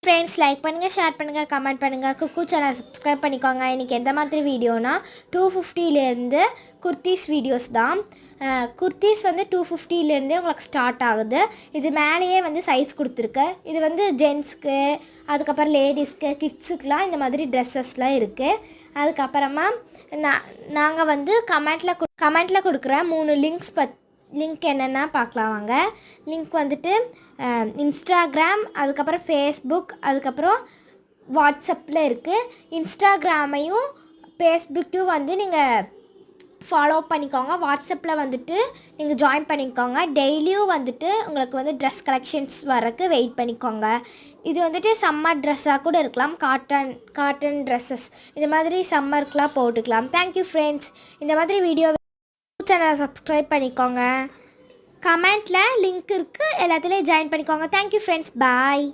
Friends like பண்ணுங்கள், share பண்ணுங்கள், comment பண்ணுங்கள். குக்கு சேனல் சப்ஸ்கிரைப் பண்ணிக்கோங்க. இன்றைக்கி எந்த மாதிரி வீடியோனா 250லேருந்து குர்த்திஸ் வீடியோஸ் தான். குர்த்திஸ் வந்து 250லேருந்தே உங்களுக்கு ஸ்டார்ட் ஆகுது. இது மேலேயே வந்து சைஸ் கொடுத்துருக்கு. இது வந்து ஜென்ஸ்க்கு, அதுக்கப்புறம் லேடிஸ்க்கு, கிட்ஸுக்கெலாம் இந்த மாதிரி ட்ரெஸ்ஸஸ்லாம் இருக்குது. அதுக்கப்புறமா நாங்கள் வந்து கமெண்ட்டில் கொடுக்குற 3 லிங்க் என்னென்னா பார்க்கலாம் வாங்க. லிங்க் வந்துட்டு இன்ஸ்டாகிராம், அதுக்கப்புறம் ஃபேஸ்புக், அதுக்கப்புறம் வாட்ஸ்அப்பில் இருக்குது. இன்ஸ்டாகிராமையும் ஃபேஸ்புக்கையும் வந்து நீங்கள் ஃபாலோ பண்ணிக்கோங்க. வாட்ஸ்அப்பில் வந்துட்டு நீங்கள் ஜாயின் பண்ணிக்கோங்க. டெய்லியும் வந்துட்டு உங்களுக்கு வந்து ட்ரெஸ் கலெக்ஷன்ஸ் வரக்கு வெயிட் பண்ணிக்கோங்க. இது வந்துட்டு சம்மர் ட்ரெஸ்ஸாக கூட இருக்கலாம். காட்டன் ட்ரெஸ்ஸஸ் இது மாதிரி சம்மருக்குலாம் போட்டுக்கலாம். Thank you friends. இந்த மாதிரி வீடியோ சேனலை சப்ஸ்கிரைப் பண்ணிக்கோங்க. கமெண்ட்டில் லிங்க் இருக்குது, எல்லாத்துலேயும் ஜாயின் பண்ணிக்கோங்க. Thank you friends. பாய்.